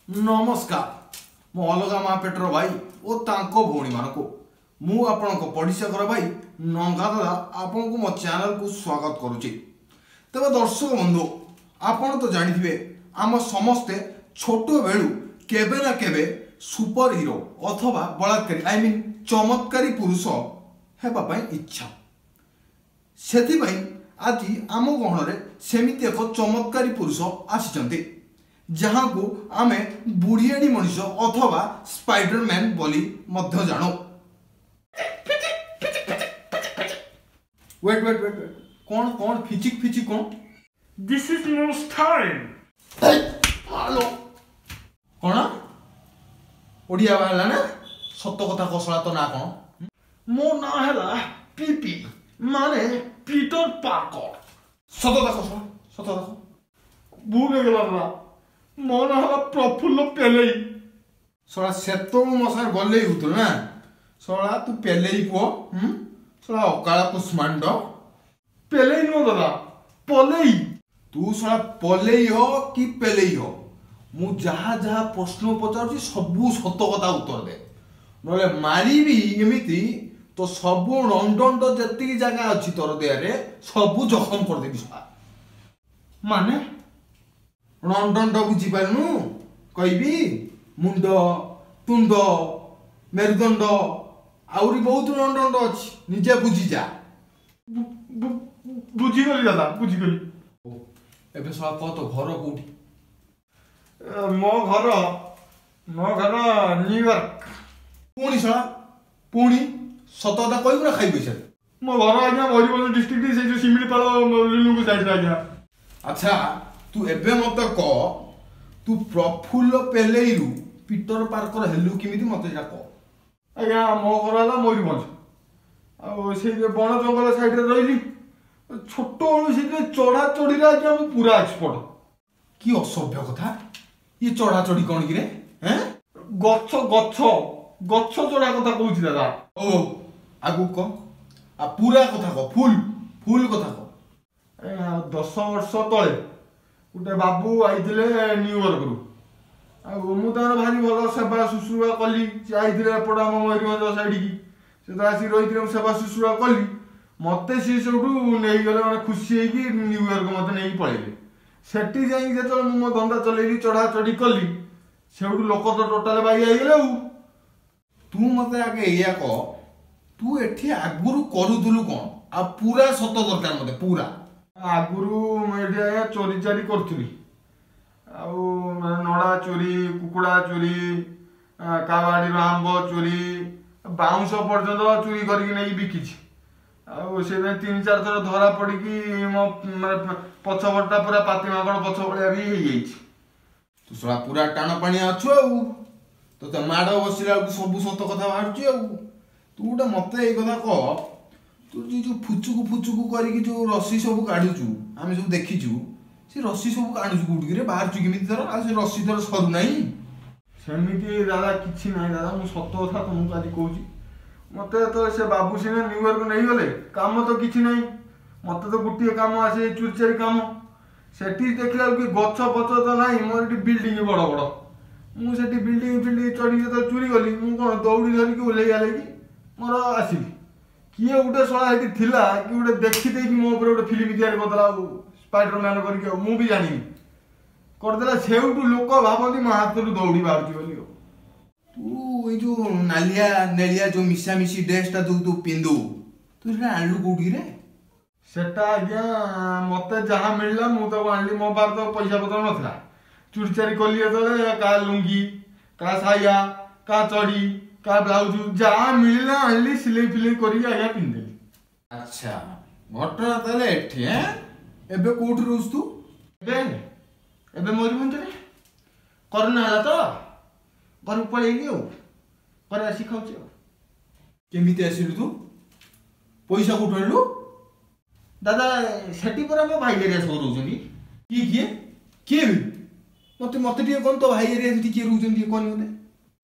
नमस्कार मो अलगा महापेटर भाई और तांको भौणी मानको मु आपनको पड़िशा कर भाई नंगा दादा आपन को मो चैनल को स्वागत करुची। तबे दर्शक बंधु आपन तो जानिथिबे आम समस्ते छोट बेलू केबे ना केबे सुपर हीरो अथवा बलात्कारी आई मीन चमत्कारी पुरुष हेबा पई इच्छा सेथि पई आज आम गहणरे सेमिति एक चमत्कारी पुरुष आसीचंती जहाँ को आमे बुढ़ियाड़ी मनुष्य अथवा स्पाइडरमैन बोली मध्य जानो। वेट वेट वेट वेट कौन कौन फिचिक फिचिक कौन This is no style. Hello कौन ओडिया बाहला ना सत्य कथा कसला तो ना कौन मो ना हैला पीपी माने पीटर पार्कर। सत्य कथा कसला सत्य कथा भूल गला ना मो ना हैला प्रफुल्ल पेलेई। सला सेतो मसार गले हुतो ना सला तू पेलेई पो सला अकाला कुष्मांड पेलेई नो दादा पलेई। तू सला पलेई हो कि पेलेई हो मु जहाँ जहाँ प्रश्न पचारुची सबू सत कथा उत्तर दे नले मारिबी एमिति तो सबू रंडन तो जति जगह अछि तोर देहरे सबू जखम कर देबी सला माने रंडन तो बुझी पारनु कहबी मुंड तुंड मेरुदंड आउरी बहुत रंडन अछि निजे बुझी जा बुझी गली दादा बुझी गली। एबे सला कह तो घर कोठी मो घर न्यूयॉर्क। पुणी सला पुणी सतता कहबू ना खाई पैसा मो घर आज्ञा मयूरभंज डिस्ट्रिक्ट से जो सिमिलीपाल लिलुंगु साइड आज्ञा। अच्छा तू एबे मत कह तू प्रफुल्ल पेलेईरु पीटर पार्कर हेलु किमिति मते जा कह। आज्ञा मो घर है मयूरभंज आ से बण जंगल साइड रे रही छोट बेलू से चढ़ा चढ़ी आज्ञा मु पूरा एक्सपर्ट। कि असभ्य कथा ये चढ़ा चढ़ी कौन कि रे हैं गछ गछ गछ चढ़ा कथा कहूची दादा। ओ आगु कह आ पूरा कथा कह फुल कथा कह। 10 वर्ष तले गोटे बाबू आईथिले न्यूयॉर्क रु आ मु तार भारी भल सेवा शुश्रूषा कली से आईथिले एपट आम मयूरभंज साइड की से तो आसी रही सेवा शुश्रूषा कली मते सी सबू नहीं गले मैंने खुशी होगी न्यूयॉर्क मत नहीं पड़े सेठी जाई जो मो धंदा चलेगी चढ़ा चढ़ी कली से लोक तो टोटाल बाई आईगले। तू मते आगे या कह तू एठी आगुरु करूथुलु कोन आ पूरा सत दरकार मते पूरा आगुरु एठी आया चोरी चारी करथुली आउ नड़ा चोरी कुकुड़ा चोरी कावाड़ी आंब चोरी बाउंस पर्यंत चोरी करके नहीं बिकिछि आउ से 3-4 थर धरा पड़िकी मो पछपटा पूरा पाती माकड़ पछ भलिया भी हो जाइछि। तू सला पूरा टाण पानी अछु आउ तो त माड़ बसिला सब सत कथा बाहरची आउ तू गोटे मते ए कथा कह तू जो फुचुकु करके जो रस्सी सब काढुचु आमे सब देखिचु से रस्सी सब काढुचु कोठी रे बाहरचु किमिति धर आ से रस्सी धर सरू नाही सेमिति दादा किछि नाही दादा मु सत कथा तुमको आज कहूची मते तो से बाबू सिने न्यूयॉर्क नहीं गले काम तो किछि नहीं मते तो गुटिए काम आसे चुरचारी काम सेठी देखला कि गछ पछ तो नाही मोर एटी बिल्डिंग बड़ बड़ मु सेठी बिल्डिंग चढ़ी तो चोरी गली मु कोन दौड़ी धरी के ओले आले कि मोर आसिली किए गोटे सला एटी थिला कि गोटे देखि देकी मो ऊपर गोटे फिल्म तैयारी करदला स्पाइडरमैन करके मु भी जानी करदेला सेउटू लोक भाबंती मो हाथरू दौड़ी बाहरची बोली। तू ए जो नालिया नेलिया जो मिसा मिसी ड्रेसटा तू पिंदु तू रे आलू कोठी रे सेटा आज्ञा मते जहाँ मिलला मु तो आनली मो पार तो पैसा पत्र नथला चुरचारी कली एतले का लुंगी का साया का चड़ी का ब्लाउज जहाँ मिलला आनली सिलाई फिलाई करी आज्ञा पिंदेली। अच्छा घटना ताले एठी हैं एबे कोठी रोज तू एबे मयूरभंज रे करोना हला तो घर पळेली घर आसी खाऊची केमिति आसिलु तू पैसा कोठु आनलु दादा सेठी पर मो भाई एरिया सब रहउछनी किए भी मते मते टिके कोन तो भाई एरिया सेठी किए रहउछन कोन मते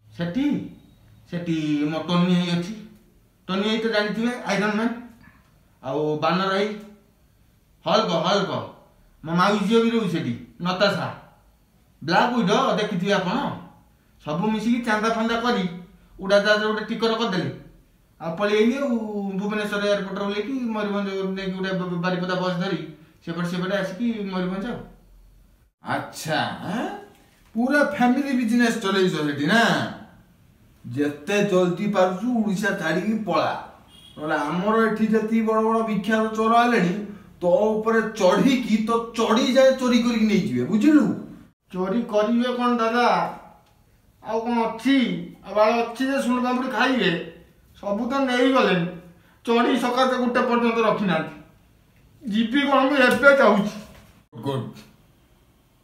सेठी सेठी मो टोनी अछि टोनी तो जानिथिबे आयरन मैन आउ बानर आई। हल्क मो माउसी भी रहउ सेठी नताशा। ବ୍ଲାକ୍ ୱିଡୋ ଦେଖିଥିବେ ଆପଣ ସବୁ ମିଶିକି ଚାନ୍ଦା ଫାନ୍ଦା କରି ଉଡ଼ାଜାହାଜ ଗୋଟେ ଟିକଟ କରିଦେଲେ ଆଉ ପଳେଇଲି ଆଉ ଭୁବନେଶ୍ୱର ଏୟାରପୋର୍ଟରେ ଓହ୍ଲେଇକି ମୟୂରଭଞ୍ଜ ନେଇକି ଗୋଟେ ବାରିପଦା ବସ୍ ଧରି ସେପଟେ ଆସିକି ମୟୂରଭଞ୍ଜ ଆଉ। ଆଚ୍ଛା ପୁରା ଫ୍ୟାମିଲି ବିଜନେସ୍ ଚଲେଇଛ ସେଠି ନା? ଯେତେ ଜଲ୍ଦି ପାରୁଛୁ ଓଡ଼ିଶା ଛାଡ଼ିକି ପଳା, ନହେଲେ ଆମର ଏଠି ଯେତିକି ବଡ଼ ବଡ଼ ବିଖ୍ୟାତ ଚୋର ହେଲେଣି ତୋ ଉପରେ ଚଢ଼ିକି ତ ଚଢ଼ି ଯାଏ ଚୋରି କରିକି ନେଇଯିବେ, ବୁଝିଲୁ? ଚୋରି କରିବେ କ'ଣ ଦାଦା? ଆଉ କ'ଣ ଅଛି? ଆଉ ବାଳ ଅଛି ଯେ ଶୁଣ ପାମ୍ପୁଡ଼ି ଖାଇବେ? ସବୁ ତ ନେଇଗଲେଣି, ଚଢ଼ି ସକାଳେ ଗୋଟେ ପର୍ଯ୍ୟନ୍ତ ରଖିନାହାନ୍ତି। ଯିବି କ'ଣ ମୁଁ ଏବେ ଚାହୁଁଛି। ଗୁଡ୍।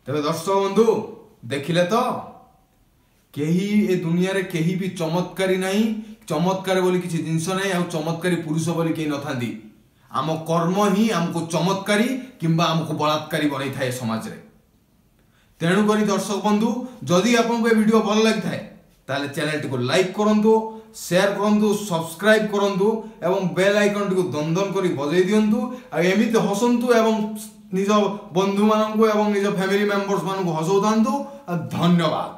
ତେବେ ଦର୍ଶକ ବନ୍ଧୁ ଦେଖିଲେ ତ, କେହି ଏ ଦୁନିଆରେ କେହି ବି ଚମତ୍କାରୀ ନାହିଁ, ଚମତ୍କାର ବୋଲି କିଛି ଜିନିଷ ନାହିଁ, ଆଉ ଚମତ୍କାରୀ ପୁରୁଷ ବୋଲି କେହି ନଥାନ୍ତି। ଆମ କର୍ମ ହିଁ ଆମକୁ ଚମତ୍କାରୀ କିମ୍ବା ଆମକୁ ବଳାତ୍କାରୀ ବନେଇଥାଏ ସମାଜରେ। ତେଣୁକରି ଦର୍ଶକ ବନ୍ଧୁ ଯଦି ଆପଣଙ୍କୁ ଏ ଭିଡ଼ିଓ ଭଲ ଲାଗିଥାଏ ତାହେଲେ ଚ୍ୟାନେଲଟିକୁ ଲାଇକ୍ କରନ୍ତୁ, ସେୟାର କରନ୍ତୁ, ସବସ୍କ୍ରାଇବ୍ କରନ୍ତୁ ଏବଂ ବେଲ୍ ଆଇକନ୍ଟିକୁ ଦନ କରି ବଜାଇ ଦିଅନ୍ତୁ। ଆଉ ଏମିତି ହସନ୍ତୁ ଏବଂ ନିଜ ବନ୍ଧୁମାନଙ୍କୁ ଏବଂ ନିଜ ଫ୍ୟାମିଲି ମେମ୍ବର୍ସ ମାନଙ୍କୁ ହସଉଥାନ୍ତୁ। ଧନ୍ୟବାଦ।